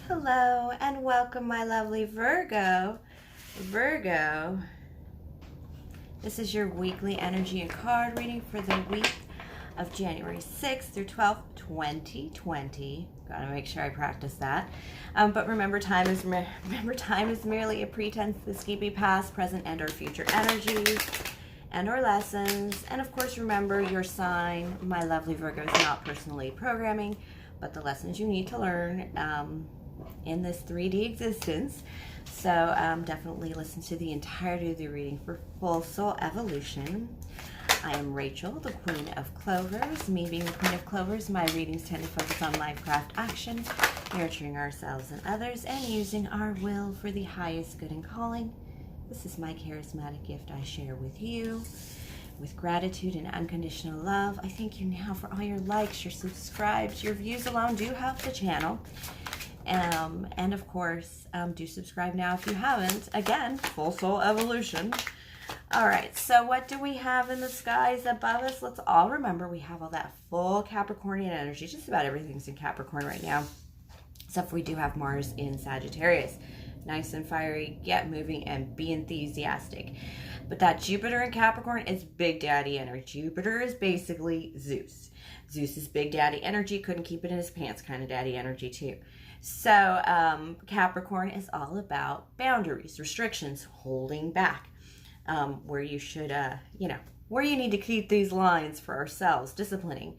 Hello and welcome, my lovely Virgo. Virgo, this is your weekly energy and card reading for the week of January 6th through 12th, 2020. Gotta make sure I practice that. But remember, time is merely a pretense. This can be past, present, and or future energies and or lessons. And of course, remember your sign, my lovely Virgo, is not personally programming, but the lessons you need to learn in this 3D existence. So definitely listen to the entirety of the reading for full soul evolution. I am Rachel, the Queen of Clovers. Me being the Queen of Clovers, my readings tend to focus on life craft action, nurturing ourselves and others, and using our will for the highest good and calling. This is my charismatic gift I share with you. With gratitude and unconditional love, I thank you now for all your likes, your subscribes. Your views alone do help the channel. And of course, do subscribe now if you haven't. Again, full soul evolution. All right, so what do we have in the skies above us? Let's all remember we have all that full Capricornian energy. Just about everything's in Capricorn right now, except we do have Mars in Sagittarius. Nice and fiery, get moving, and be enthusiastic. But that Jupiter in Capricorn is Big Daddy energy. Jupiter is basically Zeus. Zeus is Big Daddy energy, couldn't keep it in his pants kind of daddy energy too. So Capricorn is all about boundaries, restrictions, holding back, where you should, where you need to keep these lines for ourselves, disciplining.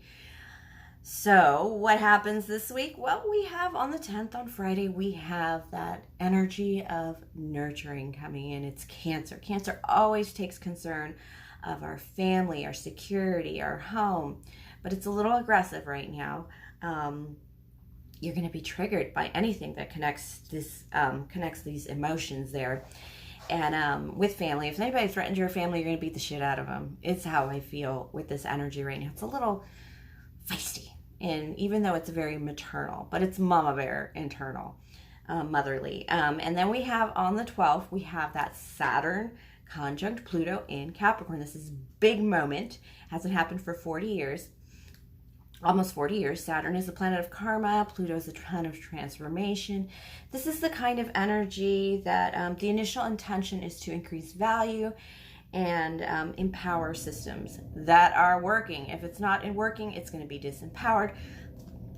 So what happens this week? Well, we have on the 10th, on Friday, we have that energy of nurturing coming in. It's Cancer. Cancer always takes concern of our family, our security, our home, but it's a little aggressive right now. You're going to be triggered by anything that connects these emotions there. And with family, if anybody threatens your family, you're going to beat the shit out of them. It's how I feel with this energy right now. It's a little feisty, and even though it's very maternal, but it's mama bear internal, motherly. And then we have on the 12th, we have that Saturn conjunct Pluto in Capricorn. This is a big moment. Hasn't happened for 40 years. Almost 40 years. Saturn is a planet of karma. Pluto is a planet of transformation. This is the kind of energy that the initial intention is to increase value and empower systems that are working. If it's not working, it's going to be disempowered.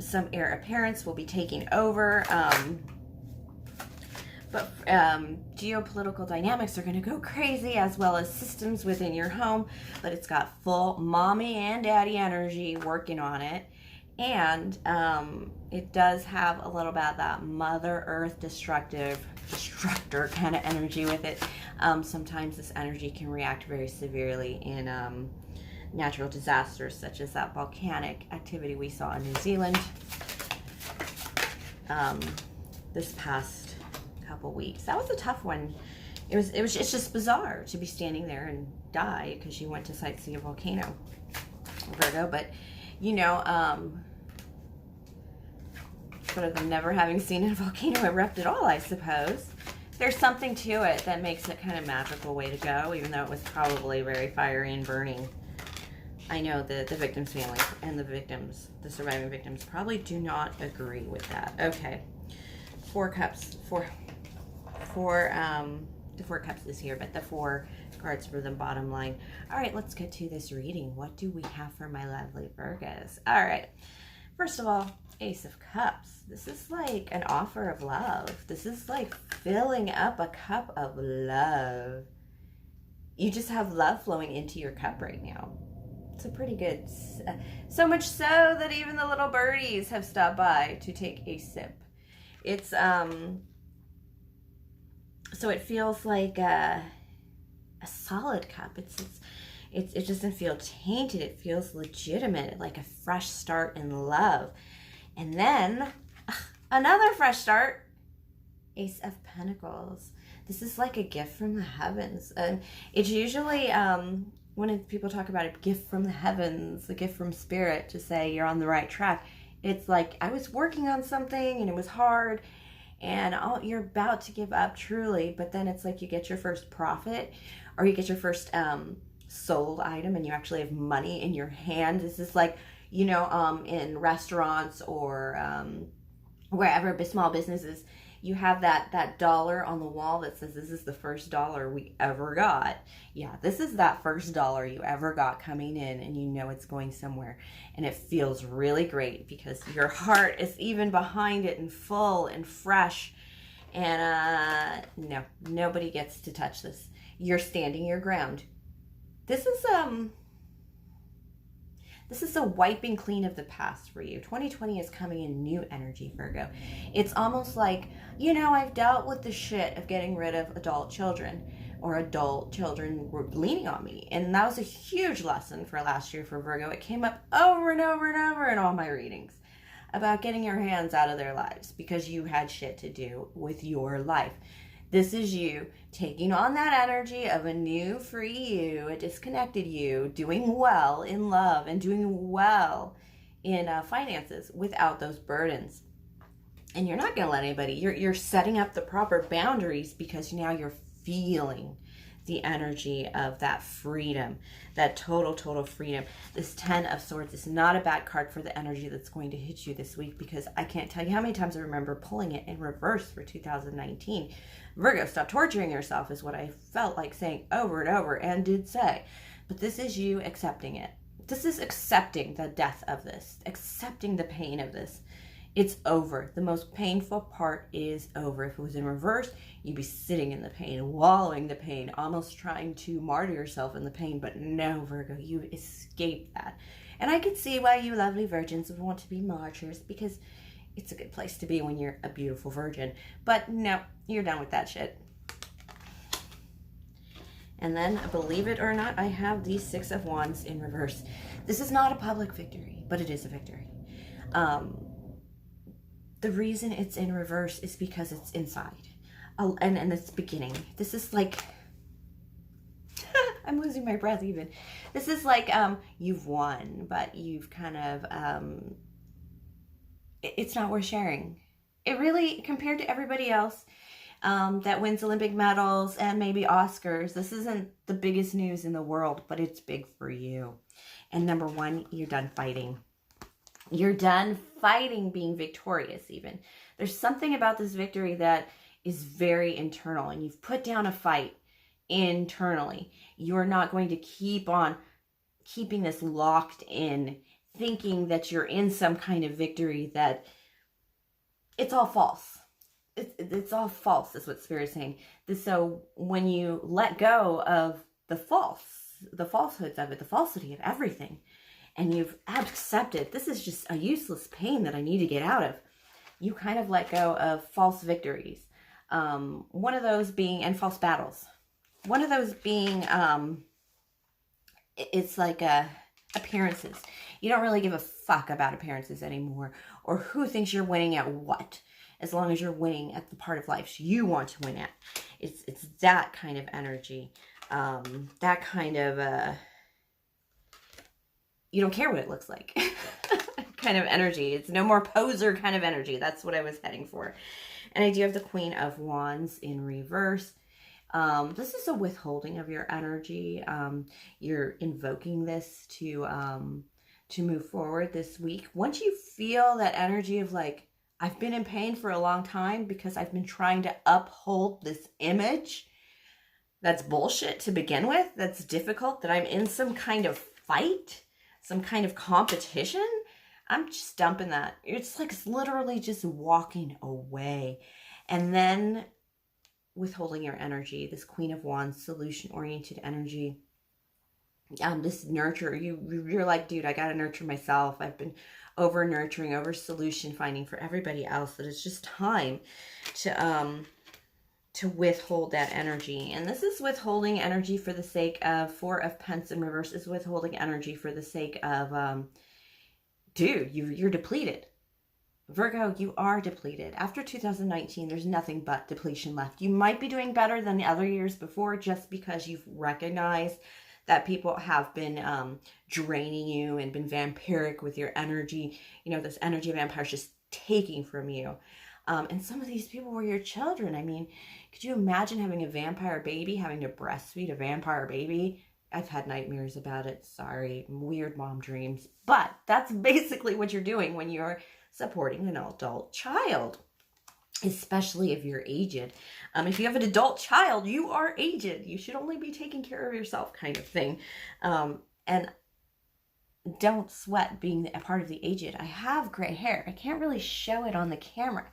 Some heir apparents will be taking over. But geopolitical dynamics are going to go crazy, as well as systems within your home. But it's got full mommy and daddy energy working on it. And it does have a little bit of that Mother Earth destructor kind of energy with it. Sometimes this energy can react very severely in natural disasters, such as that volcanic activity we saw in New Zealand this past couple weeks. That was a tough one. It's just bizarre to be standing there and die because you went to sightsee a volcano, Virgo. But sort of never having seen a volcano erupt at all, I suppose. There's something to it that makes it kind of magical way to go, even though it was probably very fiery and burning. I know the victim's family and the surviving victims probably do not agree with that. Okay. Four Cups. The Four Cups is here, but the four cards for the bottom line. All right, let's get to this reading. What do we have for my lovely Virgos? All right. First of all, Ace of Cups. This is like an offer of love. This is like filling up a cup of love. You just have love flowing into your cup right now. It's a pretty good, so much so that even the little birdies have stopped by to take a sip. It's so it feels like a solid cup. It doesn't feel tainted. It feels legitimate, like a fresh start in love. And then another fresh start, Ace of Pentacles. This is like a gift from the heavens. And it's usually when people talk about a gift from the heavens, a gift from spirit, to say you're on the right track. It's like, I was working on something and it was hard and you're about to give up truly, but then it's like you get your first profit, or you get your first sold item and you actually have money in your hand. This is like, in restaurants or wherever small businesses, you have that dollar on the wall that says this is the first dollar we ever got. Yeah, this is that first dollar you ever got coming in, and you know it's going somewhere, and it feels really great because your heart is even behind it and full and fresh. And no, nobody gets to touch this. You're standing your ground. This is a wiping clean of the past for you. 2020 is coming in new energy, Virgo. It's almost like, I've dealt with the shit of getting rid of adult children, or adult children were leaning on me. And that was a huge lesson for last year for Virgo. It came up over and over and over in all my readings about getting your hands out of their lives because you had shit to do with your life. This is you taking on that energy of a new free you, a disconnected you, doing well in love and doing well in finances without those burdens. And you're not going to let anybody, you're setting up the proper boundaries because now you're feeling the energy of that freedom, that total freedom. This 10 of Swords is not a bad card for the energy that's going to hit you this week, because I can't tell you how many times I remember pulling it in reverse for 2019. Virgo, stop torturing yourself is what I felt like saying over and over, and did say. But this is you accepting it. This is accepting the death of this, accepting the pain of this. It's over. The most painful part is over. If it was in reverse, you'd be sitting in the pain, wallowing the pain, almost trying to martyr yourself in the pain. But no, Virgo, you escaped that. And I could see why you lovely virgins would want to be martyrs, because it's a good place to be when you're a beautiful virgin. But no, you're done with that shit. And then, believe it or not, I have the 6 of Wands in reverse. This is not a public victory, but it is a victory. The reason it's in reverse is because it's inside. And it's beginning. This is like, I'm losing my breath even. This is like, you've won, but you've kind of, it's not worth sharing. It really, compared to everybody else that wins Olympic medals and maybe Oscars, this isn't the biggest news in the world, but it's big for you. And number one, you're done fighting. You're done fighting, being victorious even. There's something about this victory that is very internal, and you've put down a fight internally. You're not going to keep on keeping this locked in, thinking that you're in some kind of victory that it's all false. It's all false, is what Spirit is saying. So when you let go of the falsehoods of it, the falsity of everything, and you've accepted, this is just a useless pain that I need to get out of, you kind of let go of false victories. One of those being, and false battles. One of those being, it's like appearances. You don't really give a fuck about appearances anymore, or who thinks you're winning at what, as long as you're winning at the part of life you want to win at. It's that kind of energy, that kind of you don't care what it looks like kind of energy. It's no more poser kind of energy. That's what I was heading for. And I do have the Queen of Wands in reverse. This is a withholding of your energy. You're invoking this to move forward this week. Once you feel that energy of like, I've been in pain for a long time because I've been trying to uphold this image that's bullshit to begin with, that's difficult, that I'm in some kind of fight, some kind of competition, I'm just dumping that. It's like, it's literally just walking away. And then withholding your energy, this Queen of Wands, solution-oriented energy, this nurture, you're like, dude, I gotta nurture myself. I've been over nurturing, over solution finding for everybody else, that it's just time to withhold that energy. And this is withholding energy for the sake of 4 of Pentacles in reverse, is withholding energy for the sake of, dude, you're depleted. Virgo, you are depleted. After 2019, there's nothing but depletion left. You might be doing better than the other years before, just because you've recognized that people have been draining you and been vampiric with your energy. You know, this energy of vampires just taking from you. And some of these people were your children. I mean, could you imagine having a vampire baby, having to breastfeed a vampire baby? I've had nightmares about it. Sorry, weird mom dreams. But that's basically what you're doing when you're supporting an adult child, especially if you're aged. If you have an adult child, you are aged. You should only be taking care of yourself, kind of thing. And don't sweat being a part of the aged. I have gray hair. I can't really show it on the camera,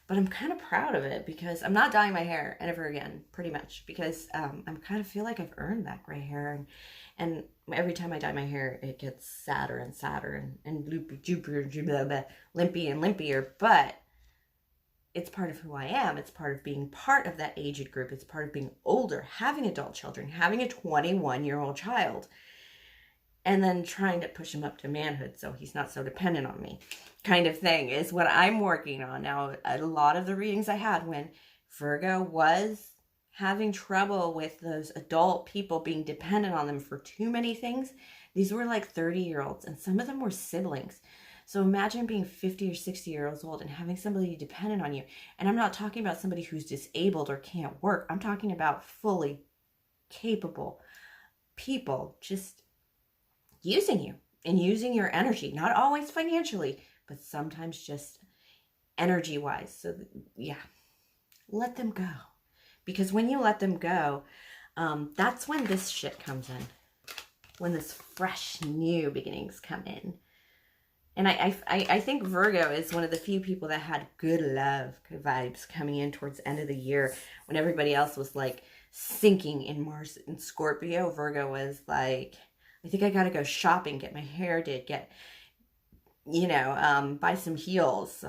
but I'm kind of proud of it because I'm not dyeing my hair ever again, pretty much, because I kind of feel like I've earned that gray hair. And every time I dye my hair, it gets sadder and sadder and limpy and limpier. But it's part of who I am. It's part of being part of that aged group. It's part of being older, having adult children, having a 21-year-old child, and then trying to push him up to manhood so he's not so dependent on me, kind of thing, is what I'm working on. Now, a lot of the readings I had when Virgo was having trouble with those adult people being dependent on them for too many things, these were like 30-year-olds, and some of them were siblings. So imagine being 50 or 60 years old and having somebody dependent on you. And I'm not talking about somebody who's disabled or can't work. I'm talking about fully capable people just using you and using your energy, not always financially, but sometimes just energy-wise. So yeah, let them go. Because when you let them go, that's when this shit comes in. When this fresh, new beginnings come in. And I think Virgo is one of the few people that had good love, good vibes coming in towards the end of the year when everybody else was like sinking in Mars and Scorpio. Virgo was like, I think I got to go shopping, get my hair did, get, buy some heels,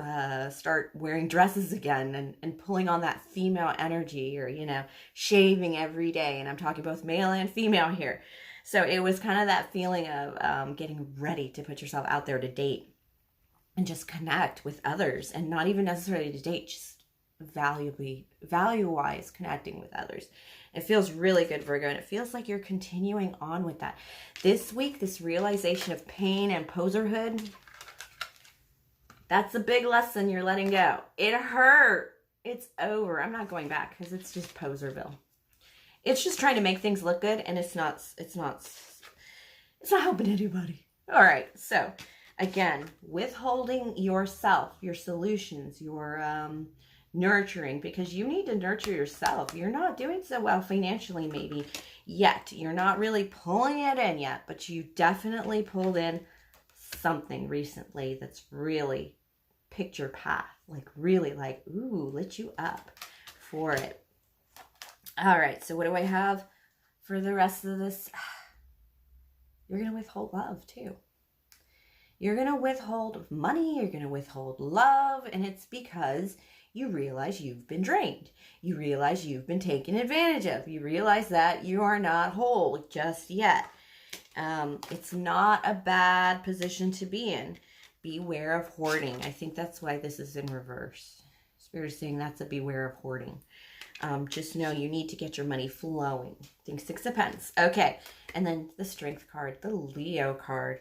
start wearing dresses again and pulling on that female energy, or, shaving every day. And I'm talking both male and female here. So it was kind of that feeling of getting ready to put yourself out there to date and just connect with others, and not even necessarily to date, just value-wise connecting with others. It feels really good, Virgo, and it feels like you're continuing on with that. This week, this realization of pain and poserhood, that's a big lesson you're letting go. It hurt. It's over. I'm not going back because it's just Poserville. It's just trying to make things look good, and it's not helping anybody. All right. So again, withholding yourself, your solutions, your nurturing, because you need to nurture yourself. You're not doing so well financially, maybe yet. You're not really pulling it in yet, but you definitely pulled in something recently that's really picked your path, like really like, ooh, lit you up for it. All right, so what do I have for the rest of this? You're going to withhold love too. You're going to withhold money. You're going to withhold love. And it's because you realize you've been drained. You realize you've been taken advantage of. You realize that you are not whole just yet. It's not a bad position to be in. Beware of hoarding. I think that's why this is in reverse. Spirit is saying that's a beware of hoarding. Just know you need to get your money flowing. Think Six of Pentacles. Okay. And then the Strength card, the Leo card.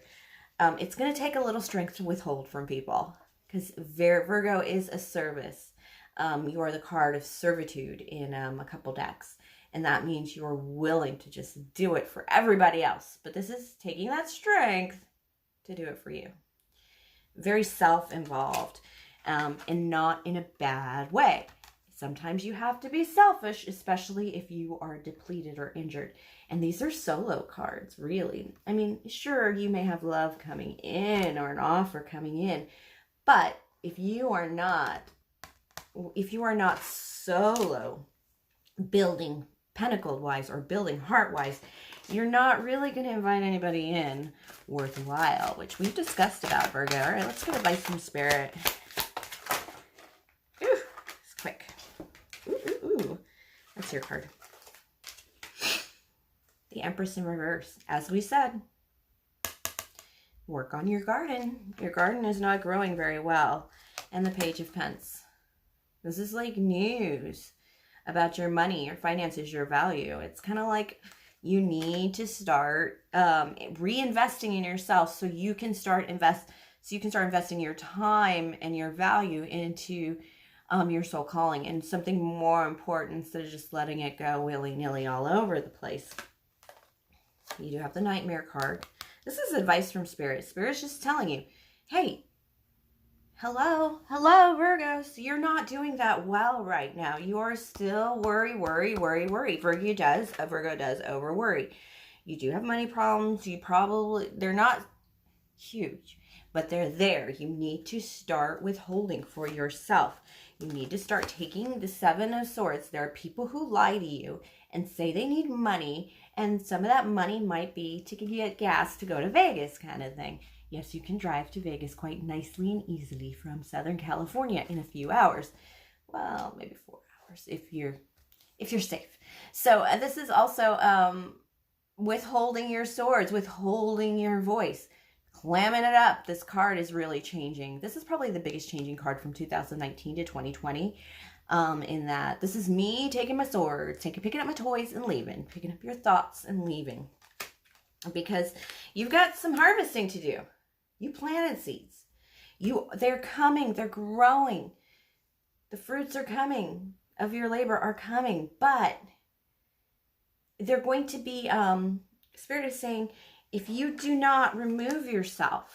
It's going to take a little strength to withhold from people because Virgo is a service. You are the card of servitude in a couple decks. And that means you're willing to just do it for everybody else. But this is taking that strength to do it for you. Very self-involved, and not in a bad way. Sometimes you have to be selfish, especially if you are depleted or injured. And these are solo cards, really. I mean, sure, you may have love coming in or an offer coming in. But if you are not solo, building pentacle-wise or building heart-wise, you're not really going to invite anybody in worthwhile, which we've discussed about, Virgo. All right, let's get advice from Spirit. Ooh, it's quick. Ooh. That's your card. The Empress in reverse. As we said, work on your garden. Your garden is not growing very well. And the Page of Pentacles. This is like news about your money, your finances, your value. It's kind of like you need to start reinvesting in yourself so you can start investing your time and your value into your soul calling and something more important instead of just letting it go willy-nilly all over the place. You do have the Nightmare card. This is advice from Spirit. Spirit's just telling you, hey, Hello, hello, Virgos. You're not doing that well right now. You are still worry. Virgo does over worry. You do have money problems. They're not huge, but they're there. You need to start withholding for yourself. You need to start taking the Seven of Swords. There are people who lie to you and say they need money, and some of that money might be to get gas to go to Vegas kind of thing. Yes, you can drive to Vegas quite nicely and easily from Southern California in a few hours. Well, maybe 4 hours if you're safe. So this is also withholding your swords, withholding your voice, clamming it up. This card is really changing. This is probably the biggest changing card from 2019 to 2020. In that this is me taking my swords, picking up my toys and leaving, picking up your thoughts and leaving. Because you've got some harvesting to do. You planted seeds. They're coming, they're growing. The fruits are coming of your labor are coming, but they're going to be, Spirit is saying, if you do not remove yourself,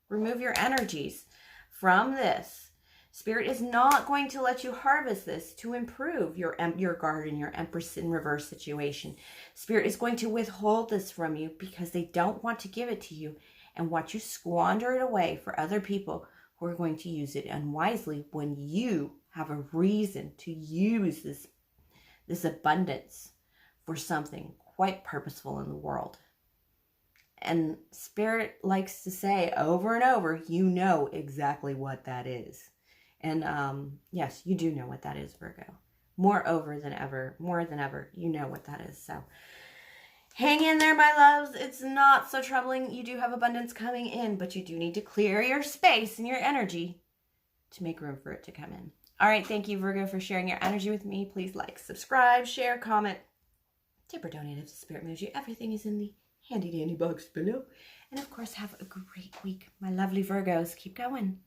remove your energies from this, Spirit is not going to let you harvest this to improve your garden, your Empress in reverse situation. Spirit is going to withhold this from you because they don't want to give it to you and watch you squander it away for other people who are going to use it unwisely when you have a reason to use this abundance for something quite purposeful in the world. And Spirit likes to say over and over, you know exactly what that is. And yes, you do know what that is, Virgo. More than ever, you know what that is. So hang in there, my loves. It's not so troubling. You do have abundance coming in, but you do need to clear your space and your energy to make room for it to come in. All right, thank you, Virgo, for sharing your energy with me. Please like, subscribe, share, comment, tip or donate if the Spirit moves you. Everything is in the handy dandy box below. And of course, have a great week, my lovely Virgos. Keep going.